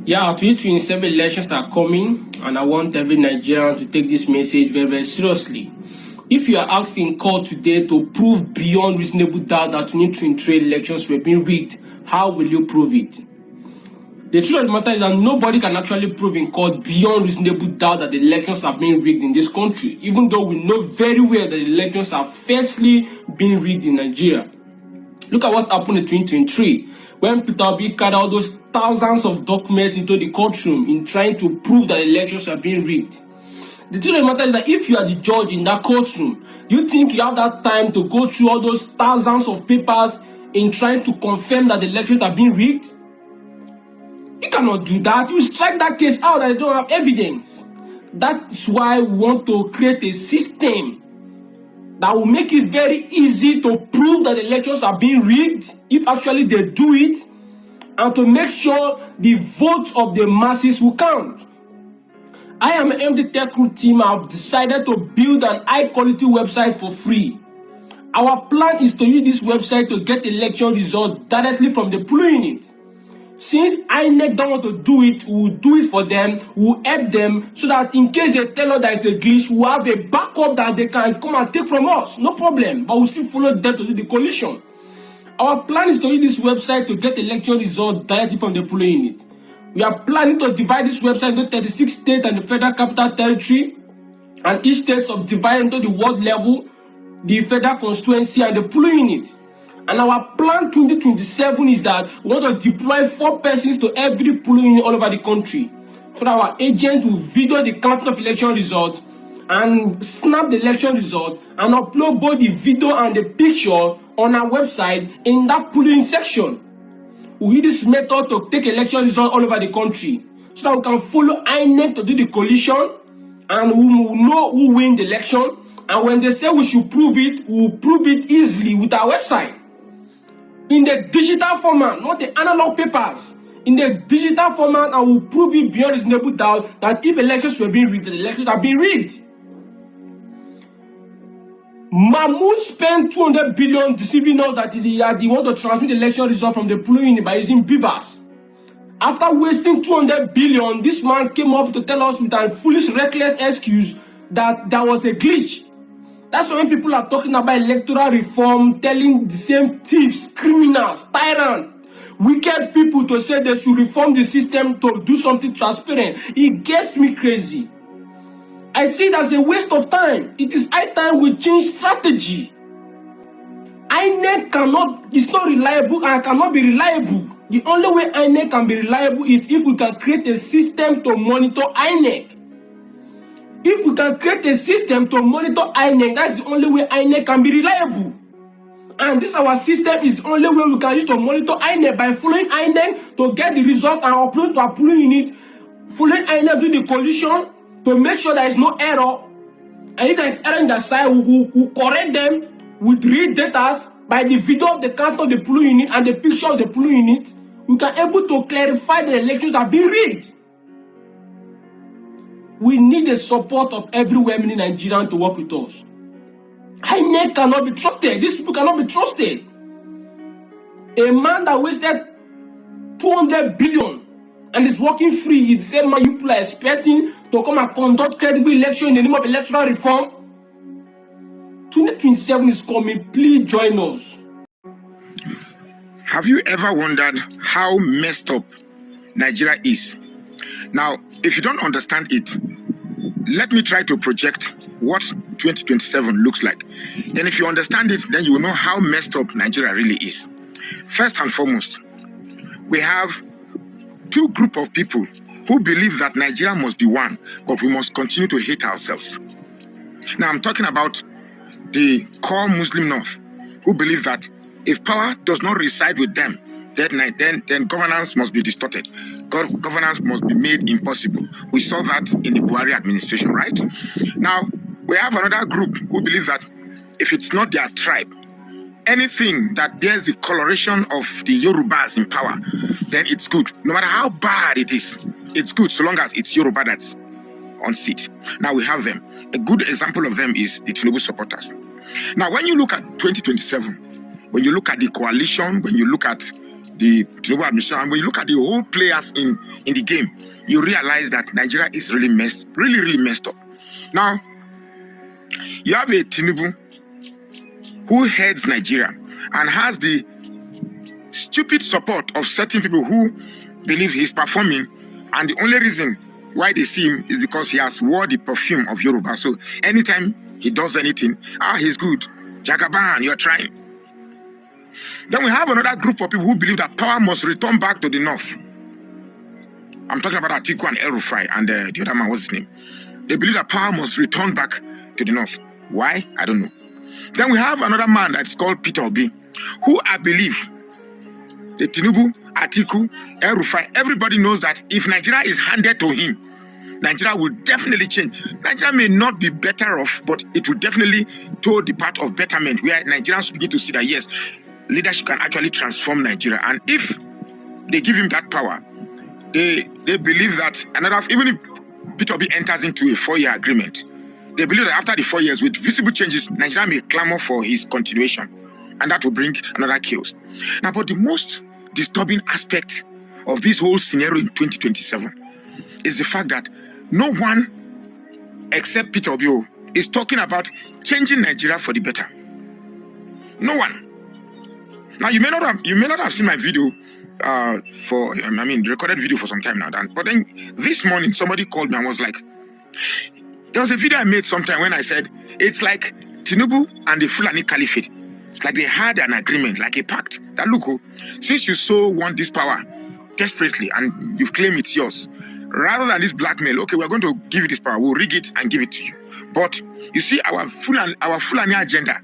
Yeah, 2027 elections are coming, and I want every Nigerian to take this message very, very seriously. If you are asked in court today to prove beyond reasonable doubt that 2023 elections were being rigged, how will you prove it? The truth of the matter is that nobody can actually prove in court beyond reasonable doubt that the elections are being rigged in this country, even though we know very well that the elections are firstly being rigged in Nigeria. Look at what happened in 2023 when Peter Obi carried out those thousands of documents into the courtroom in trying to prove that elections are being rigged. The truth of the matter is that if you are the judge in that courtroom, you think you have that time to go through all those thousands of papers in trying to confirm that the elections are being rigged? You cannot do that. You strike that case out and they don't have evidence. That's why we want to create a system that will make it very easy to prove that the elections are being rigged, if actually they do it, and to make sure the votes of the masses will count. I am an MD Tech Crew team. I've decided to build an high-quality website for free. Our plan is to use this website to get election results directly from the polling unit. Since INEC don't want to do it, we will do it for them, we will help them, so that in case they tell us there is a glitch, we will have a backup that they can come and take from us. No problem, but we'll still follow them to do the coalition. Our plan is to use this website to get election results directly from the polling unit. We are planning to divide this website into 36 states and the Federal Capital Territory, and each state subdivided into the ward level, the federal constituency, and the polling unit. And our plan 2027 is that we want to deploy 4 persons to every polling unit all over the country, so that our agent will video the counting of election results and snap the election result and upload both the video and the picture on our website in that polling section. We use this method to take election results all over the country, so that we can follow INEC to do the coalition, and we will know who win the election. And when they say we should prove it, we will prove it easily with our website. In the digital format, not the analog papers. In the digital format, I will prove it beyond reasonable doubt that if elections were being rigged, the elections are being rigged. Mahmoud spent 200 billion deceiving us that he want to transmit the election result from the polling unit by using beavers. After wasting 200 billion, this man came up to tell us with a foolish, reckless excuse that there was a glitch. That's why when people are talking about electoral reform, telling the same thieves, criminals, tyrants, wicked people to say they should reform the system to do something transparent, it gets me crazy. I see it as a waste of time. It is high time we change strategy. INEC is not reliable and cannot be reliable. The only way INEC can be reliable is if we can create a system to monitor INEC. If we can create a system to monitor INEC, that's the only way INEC can be reliable. And this our system is the only way we can use to monitor INEC, by following INEC to get the result and upload to our polling unit, following INEC do the coalition to make sure there is no error. And if there is error in the side, we will correct them with real data by the video of the count of the polling unit and the picture of the polling unit. We can able to clarify the elections are being rigged. We need the support of every well-meaning Nigerian to work with us. INEC cannot be trusted. These people cannot be trusted. A man that wasted 200 billion and is working free is the same man you people are expecting to come and conduct credible election in the name of electoral reform. 2027 is coming. Please join us. Have you ever wondered how messed up Nigeria is? Now, if you don't understand it, let me try to project what 2027 looks like. Then if you understand it, then you will know how messed up Nigeria really is. First and foremost, we have 2 groups of people who believe that Nigeria must be one, but we must continue to hate ourselves. Now, I'm talking about the core Muslim North, who believe that if power does not reside with them, then governance must be distorted. Governance must be made impossible. We saw that in the Buhari administration, right? Now, we have another group who believe that if it's not their tribe, anything that bears the coloration of the Yorubas in power, then it's good. No matter how bad it is, it's good so long as it's Yoruba that's on seat. Now we have them. A good example of them is the Tinubu supporters. Now, when you look at 2027, when you look at the coalition, when you look at the Tinubu administration, and when you look at the whole players in the game, you realize that Nigeria is really really messed up. Now, you have a Tinubu who heads Nigeria and has the stupid support of certain people who believe he's performing, and the only reason why they see him is because he has wore the perfume of Yoruba. So anytime he does anything, he's good. Jagaban, you're trying. Then we have another group of people who believe that power must return back to the north. I'm talking about Atiku and El-Rufai and the other man, what's his name? They believe that power must return back to the north. Why? I don't know. Then we have another man that's called Peter Obi, who I believe, the Tinubu, Atiku, El-Rufai, everybody knows that if Nigeria is handed to him, Nigeria will definitely change. Nigeria may not be better off, but it will definitely toe the path of betterment, where Nigerians begin to see that, yes, leadership can actually transform Nigeria. And if they give him that power, they believe that even if Peter Obi enters into a 4-year agreement, they believe that after the 4 years, with visible changes, Nigeria may clamor for his continuation, and that will bring another chaos. Now, but the most disturbing aspect of this whole scenario in 2027 is the fact that no one except Peter Obi is talking about changing Nigeria for the better. No one. Now, you may not have seen my video the recorded video for some time now. But then this morning, somebody called me and was like, there was a video I made sometime when I said, it's like Tinubu and the Fulani Caliphate. It's like they had an agreement, like a pact, that look, since you so want this power desperately and you've claimed it's yours, rather than this blackmail, okay, we're going to give you this power, we'll rig it and give it to you. But you see, our Fulani agenda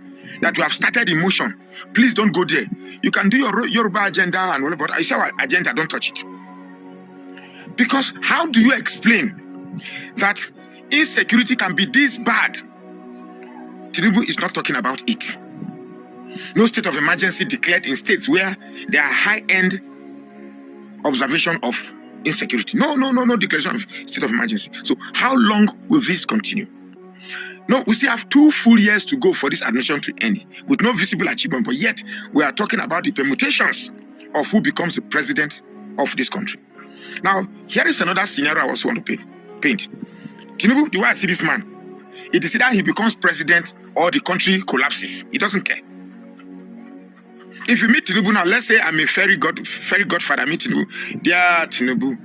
that we have started in motion, please don't go there. You can do your Yoruba agenda and whatever, but I say our agenda, don't touch it. Because how do you explain that insecurity can be this bad? Tinubu is not talking about it. No state of emergency declared in states where there are high-end observation of insecurity. No declaration of state of emergency. So how long will this continue? No, we still have 2 full years to go for this administration to end with no visible achievement, but yet we are talking about the permutations of who becomes the president of this country. Now, here is another scenario I also want to paint. Tinubu, the way I see this man, it is either he becomes president or the country collapses. He doesn't care. If you meet Tinubu now, let's say I'm a fairy godfather, I meet Tinubu. Dear Tinubu,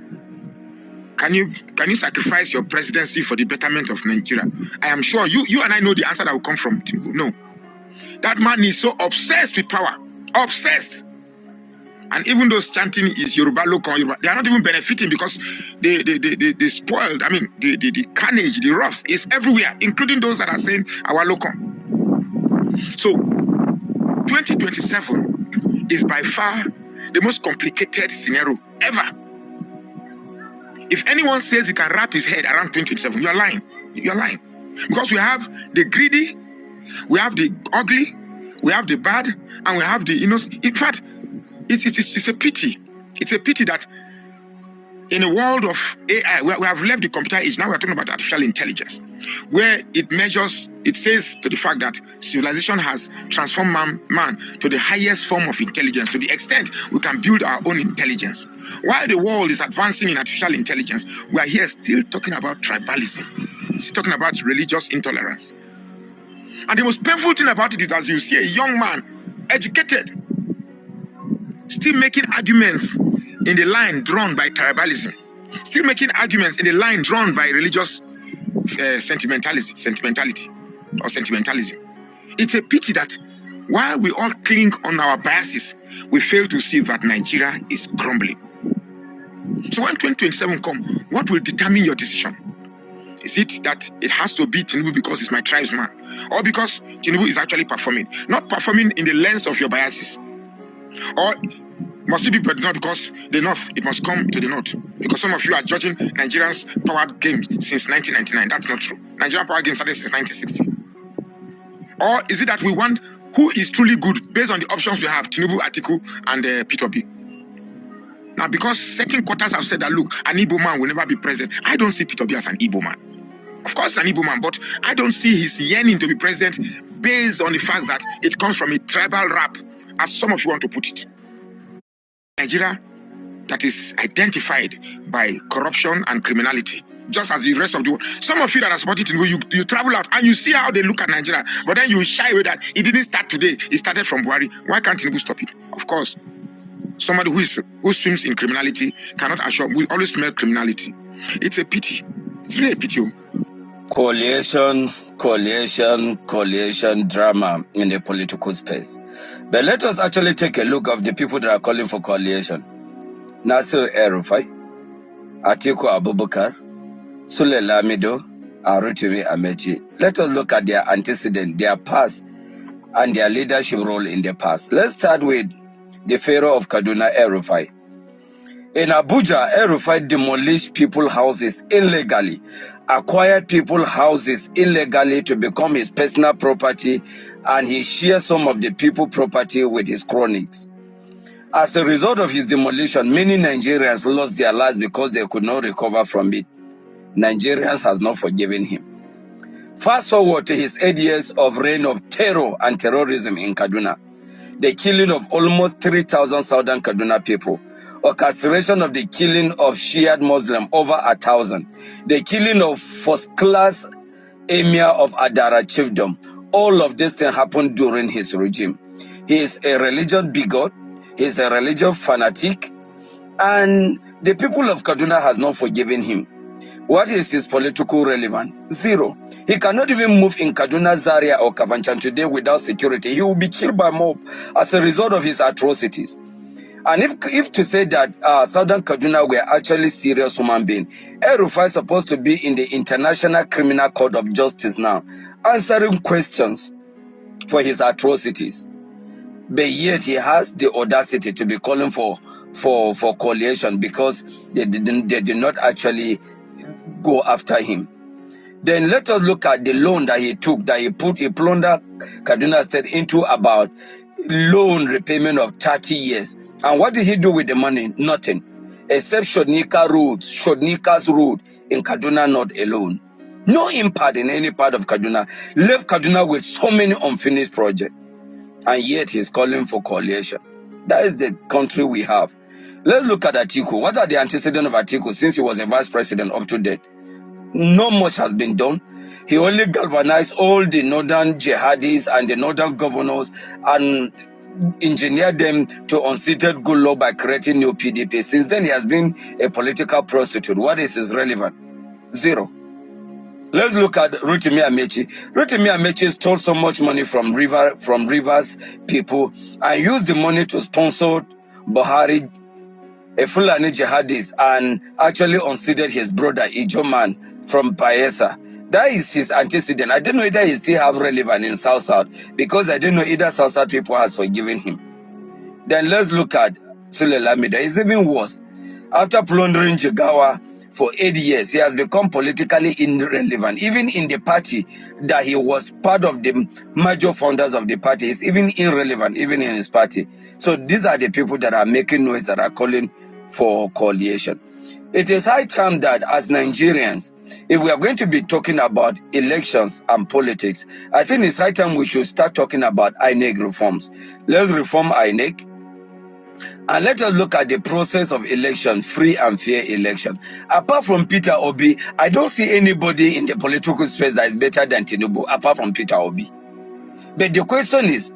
can you sacrifice your presidency for the betterment of Nigeria? I am sure you and I know the answer that will come from Tinubu. No. That man is so obsessed with power. Obsessed. And even those chanting is Yoruba local, they are not even benefiting because they spoiled. I mean, the carnage, the wrath is everywhere, including those that are saying our local. So 2027 is by far the most complicated scenario ever. If anyone says he can wrap his head around 2027, you're lying. You're lying. Because we have the greedy, we have the ugly, we have the bad, and we have the innocent. In fact, it's a pity. It's a pity that in a world of AI, we have left the computer age, now we're talking about artificial intelligence, where it says to the fact that civilization has transformed man to the highest form of intelligence, to the extent we can build our own intelligence. While the world is advancing in artificial intelligence, we are here still talking about tribalism, still talking about religious intolerance. And the most painful thing about it is that you see a young man, educated, still making arguments in the line drawn by tribalism, still making arguments in the line drawn by religious sentimentality. It's a pity that while we all cling on our biases, we fail to see that Nigeria is crumbling. So when 2027 comes, what will determine your decision? Is it that it has to be Tinubu because he's my tribesman, or because Tinubu is actually performing? Not performing in the lens of your biases. Or must it be not because the North, it must come to the North? Because some of you are judging Nigerians' power games since 1999. That's not true. Nigerian power games started since 1960. Or is it that we want who is truly good based on the options we have, Tinubu, Atiku, and Peter Obi? Now, because certain quarters have said that, look, an Igbo man will never be president. I don't see Peter Obi as an Igbo man. Of course, an Igbo man, but I don't see his yearning to be president based on the fact that it comes from a tribal rap, as some of you want to put it. Nigeria that is identified by corruption and criminality, just as the rest of the world. Some of you that are supporting Tinubu, you travel out and you see how they look at Nigeria, but then you shy away that it didn't start today, it started from Buhari. Why can't Tinubu stop it? Of course, somebody who swims in criminality cannot assure, we always smell criminality. It's a pity. It's really a pity. Coalition drama in the political space. But let us actually take a look of the people that are calling for coalition. Nasir El-Rufai, Atiku Abubakar, Sule Lamido, Arutimi Amechi. Let us look at their antecedent, their past, and their leadership role in the past. Let's start with the Pharaoh of Kaduna, El-Rufai. In Abuja, El-Rufai demolished people's houses illegally, acquired people's houses illegally to become his personal property, and he shared some of the people's property with his cronies. As a result of his demolition, many Nigerians lost their lives because they could not recover from it. Nigerians has not forgiven him. Fast forward to his 8 years of reign of terror and terrorism in Kaduna. The killing of almost 3,000 southern Kaduna people. Orchestration of the killing of Shiite Muslim over 1,000. The killing of first-class emir of Adara chiefdom. All of this thing happened during his regime. He is a religion bigot. He is a religion fanatic. And the people of Kaduna has not forgiven him. What is his political relevance? Zero. He cannot even move in Kaduna, Zaria, or Kafanchan today without security. He will be killed by mob as a result of his atrocities. And if to say that Southern Kaduna were actually serious human beings, El-Rufai is supposed to be in the International Criminal Court of Justice now, answering questions for his atrocities. But yet he has the audacity to be calling for coalition because they did not actually go after him. Then let us look at the loan that he took, that he plundered Kaduna State into about loan repayment of 30 years. And what did he do with the money? Nothing. Except Shodnika's road in Kaduna North alone. No impact in any part of Kaduna. Left Kaduna with so many unfinished projects. And yet he's calling for coalition. That is the country we have. Let's look at Atiku. What are the antecedents of Atiku since he was a vice president up to date? Not much has been done. He only galvanized all the northern jihadis and the northern governors and engineered them to unseated Gullo by creating new PDP. Since then, he has been a political prostitute. What is his relevance? Zero. Let's look at Rotimi Amechi. Rotimi Amechi stole so much money from Rivers people and used the money to sponsor Buhari, a Fulani jihadist, and actually unseated his brother Ijoman from Bayelsa. That is his antecedent. I don't know whether he still have relevance in South because I don't know either South people has forgiven him. Then let's look at Sule Lamido. It's even worse. After plundering Jigawa for 8 years, he has become politically irrelevant. Even in the party that he was part of the major founders of the party, he's even irrelevant, even in his party. So these are the people that are making noise, that are calling for coalition. It is high time that as Nigerians, if we are going to be talking about elections and politics, I think it's high time we should start talking about INEC reforms. Let's reform INEC. And let us look at the process of election, free and fair election. Apart from Peter Obi, I don't see anybody in the political space that is better than Tinubu, apart from Peter Obi. But the question is,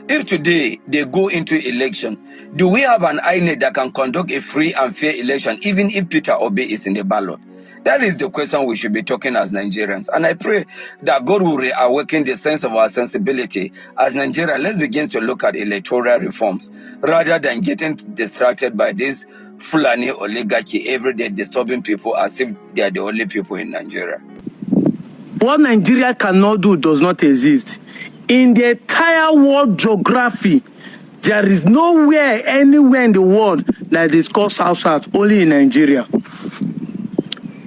if today they go into election, do we have an INEC that can conduct a free and fair election, even if Peter Obi is in the ballot? That is the question we should be talking as Nigerians. And I pray that God will reawaken the sense of our sensibility. As Nigeria, let's begin to look at electoral reforms rather than getting distracted by this Fulani oligarchy every day disturbing people as if they are the only people in Nigeria. What Nigeria cannot do does not exist. In the entire world geography, there is nowhere, anywhere in the world that is called South, only in Nigeria.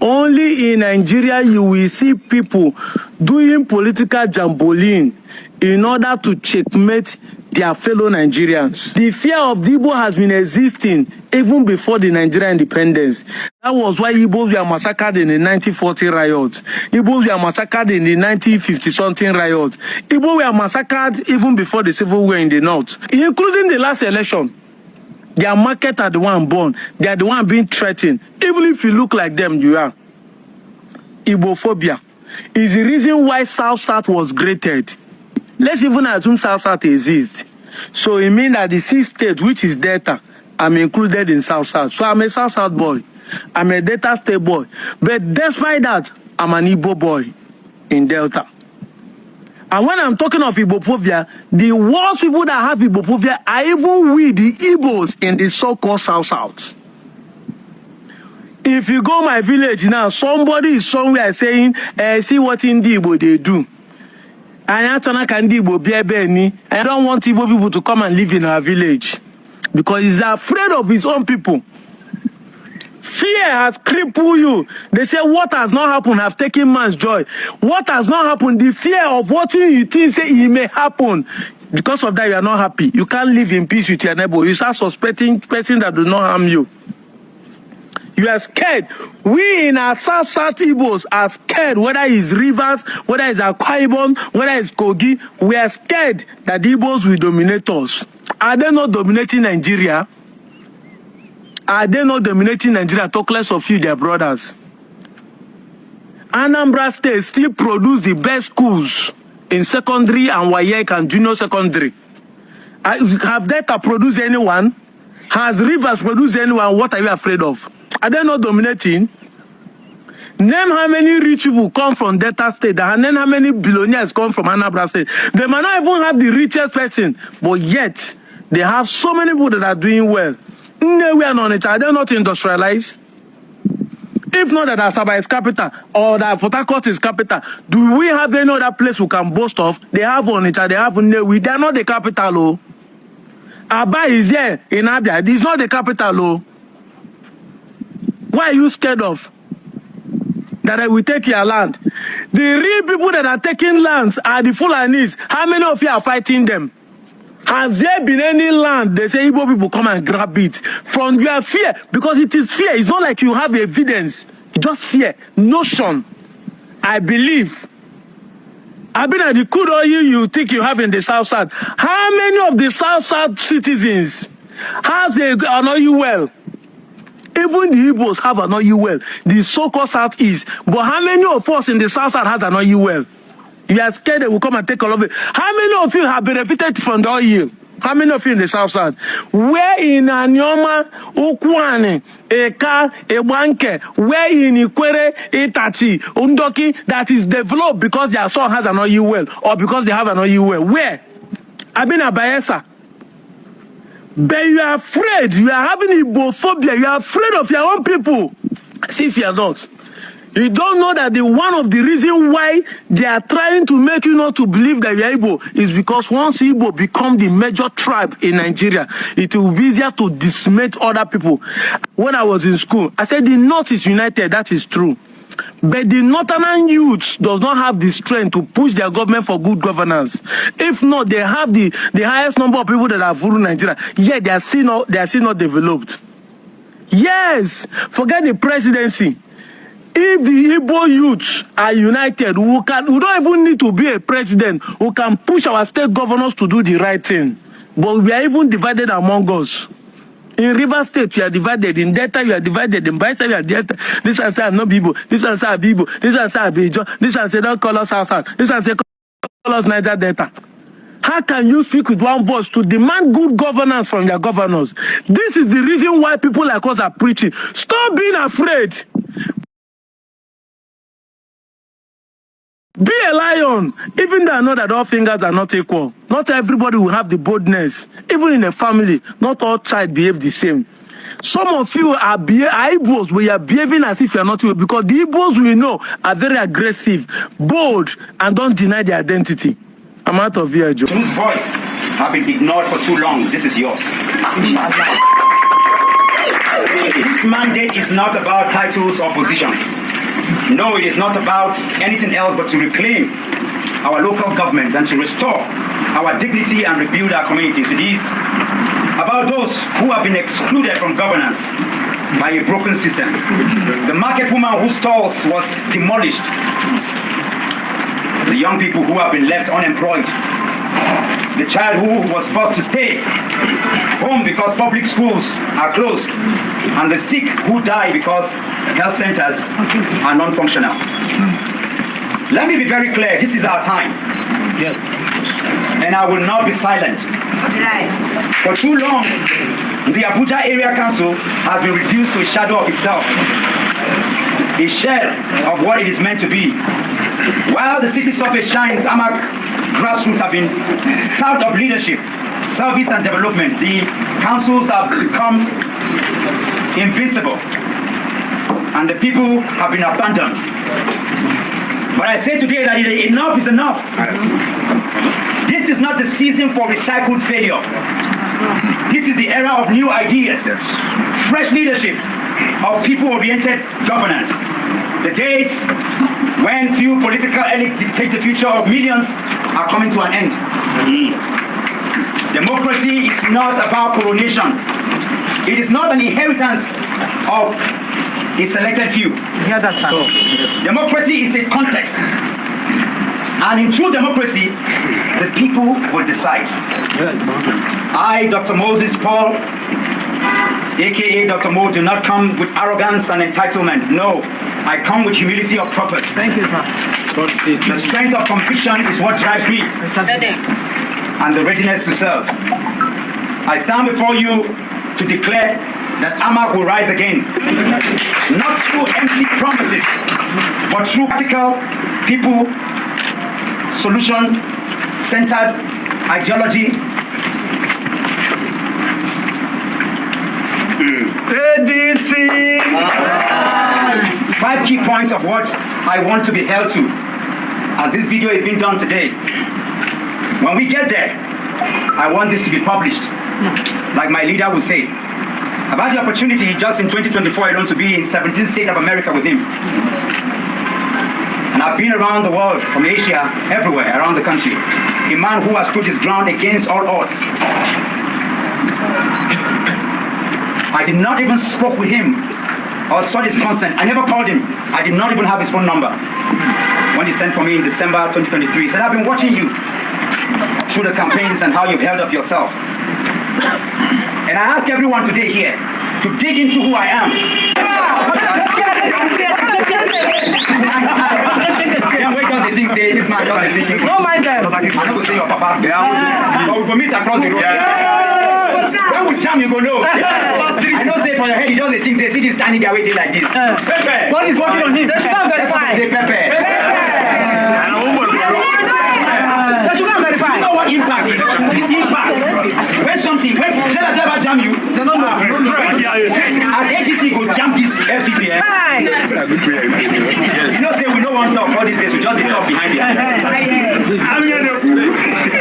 Only in Nigeria you will see people doing political jamboline in order to checkmate their fellow Nigerians. The fear of the Igbo has been existing even before the Nigerian independence. That was why Igbos were massacred in the 1940 riots. Igbos were massacred in the 1950-something riots. Igbos were massacred even before the civil war in the north, including the last election. Their market are the one born. They are the one being threatened. Even if you look like them, you are. Igbophobia is the reason why South-South was created. Let's even assume South-South exists. So it means that the 6 states, which is Delta, I'm included in South-South. So I'm a South-South boy. I'm a Delta State boy. But despite that, I'm an Igbo boy in Delta. And when I'm talking of Igbophobia, the worst people that have Igbophobia are even we, the Igbos, in the so-called South-South. If you go my village now, somebody is somewhere saying, see what in the Igbo they do. I don't want Igbo people to come and live in our village. Because he's afraid of his own people. Fear has crippled you. They say what has not happened have taken man's joy. What has not happened, the fear of what you think say it may happen. Because of that, you are not happy. You can't live in peace with your neighbor. You start suspecting person that does not harm you. You are scared. We in our South Igbos are scared, whether it's Rivers, whether it's Akwa Ibom, whether it's Kogi. We are scared that the Igbos will dominate us. Are they not dominating Nigeria? Are they not dominating Nigeria? Talk less of you, their brothers. Anambra State still produce the best schools in secondary and WAEC and junior secondary. Have Delta produced anyone? Has Rivers produced anyone? What are you afraid of? Are they not dominating? Name how many rich people come from Delta State, and name how many billionaires come from Anambra State. They might not even have the richest person, but yet they have so many people that are doing well. We are not, are they not industrialized? If not that Asaba is capital or that Port Harcourt is capital, do we have any other place we can boast of? They have Onitsha, they have Nnewi. They are not the capital, oh. Aba is here in Abia. This is not the capital, oh. Why are you scared of? That I will take your land. The real people that are taking lands are the Fulanis. How many of you are fighting them? Has there been any land they say Igbo people come and grab it from your fear? Because it is fear. It's not like you have evidence. Just fear. Notion. I believe. I've been at the crude oil you think you have in the South South. How many of the South South citizens has an oil well? Even the Igbos have an oil well. The so-called Southeast. But how many of us in the South South has an oil well? You are scared they will come and take all of it. How many of you have benefited from the oil? How many of you in the South South? Where in Anyoma, Ukwane, Eka, Ewanke, where in Ikwere, Itachi, Undoki, that is developed because their son has an oil well or because they have an oil well? Where? I've been at Bayelsa. But you are afraid. You are having Igbophobia. You are afraid of your own people. See if you are not. You don't know that one of the reasons why they are trying to make you not to believe that you are Igbo is because once Igbo become the major tribe in Nigeria, it will be easier to decimate other people. When I was in school, I said the North is united. That is true. But the Northern youth does not have the strength to push their government for good governance. If not, they have the highest number of people that have ruled Nigeria. Yet they are still not developed. Yes, forget the presidency. If the Igbo youths are united, we don't even need to be a president. We can push our state governors to do the right thing. But we are even divided among us. In River State, you are divided. In Delta, you are divided. In Bayelsa, you are divided. This one say I'm not Bibo. This one say I'm Bibo. This one say I'm Bijo. This one say don't call us South. This one say call us Niger Delta. How can you speak with one voice to demand good governance from your governors? This is the reason why people like us are preaching. Stop being afraid. Be a lion, even though I know that all fingers are not equal. Not everybody will have the boldness. Even in a family, not all child behave the same. Some of you are Igbos, we are behaving as if you are not Igbo, because the Igbos we know are very aggressive, bold, and don't deny their identity. I'm out of here, Joe. Whose voice have been ignored for too long? This is yours. This mandate is not about titles or position. No, it is not about anything else but to reclaim our local government and to restore our dignity and rebuild our communities. It is about those who have been excluded from governance by a broken system. The market woman whose stalls was demolished. The young people who have been left unemployed the child who was forced to stay home because public schools are closed, and the sick who die because health centers are non-functional. Let me be very clear, this is our time. Yes. And I will not be silent. For too long, the Abuja Area Council has been reduced to a shadow of itself, a shell of what it is meant to be. While the city surface shines, AMAC grassroots have been starved of leadership, service and development. The councils have become invincible, and the people have been abandoned. But I say today that enough is enough. This is not the season for recycled failure. This is the era of new ideas, fresh leadership, of people-oriented governance. The days when few political elites dictate the future of millions are coming to an end. Democracy is not about coronation. It is not an inheritance of a selected few. Yeah, that's how. Democracy is a context. And in true democracy, the people will decide. Yes. I, Dr. Moses Paul, aka Dr. Mo, do not come with arrogance and entitlement. No, I come with humility of purpose. Thank you, sir. The strength of conviction is what drives me, and the readiness to serve. I stand before you to declare that AMAC will rise again, not through empty promises, but through practical, people, solution-centered ideology. ADC! 5 key points of what I want to be held to, as this video is being done today. When we get there, I want this to be published, like my leader would say. I've had the opportunity just in 2024 alone to be in 17 states of America with him. And I've been around the world, from Asia, everywhere around the country. A man who has stood his ground against all odds. I did not even spoke with him or sought his consent. I never called him. I did not even have his phone number. When he sent for me in December 2023, he said, I've been watching you through the campaigns and how you've held up yourself. And I ask everyone today here to dig into who I am. Say this man doesn't speak English. Don't mind them. I'm not going to say your papa. But we will meet across the road. When we jam, you go know. I don't say for your head, he does the things. They see this tiny guy waiting like this. Pepe. God is working on him. They should not verify. Say Pepe. They should not verify. You know what impact is? Impact. When something, when Jella never jam you, They don't know. as ADC go jam this FCT. You know, say we don't want to talk all these days, we just talk behind it.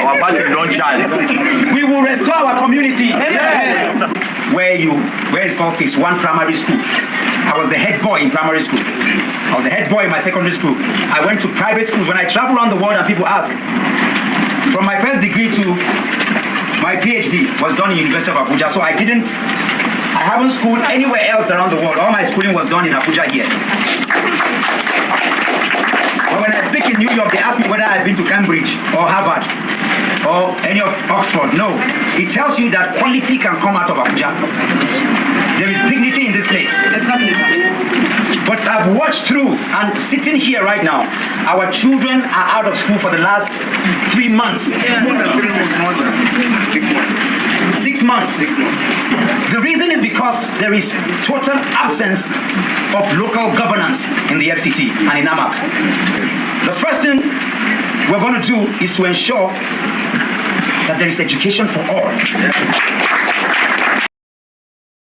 Our battery don't charge. We will restore our community. Where is called Phase 1 primary school. I was the head boy in primary school. I was the head boy in my secondary school. I went to private schools. When I travel around the world and people ask, from my first degree to my PhD was done in University of Abuja. So I haven't schooled anywhere else around the world. All my schooling was done in Abuja here. But when I speak in New York, they ask me whether I've been to Cambridge or Harvard or any of Oxford. No. It tells you that quality can come out of Abuja. There is dignity in this place. Exactly, sir. But I've watched through, and sitting here right now, our children are out of school for the last 3 months. 6 months. The reason is because there is total absence of local governance in the FCT and in AMAC. The first thing we're going to do is to ensure that there is education for all.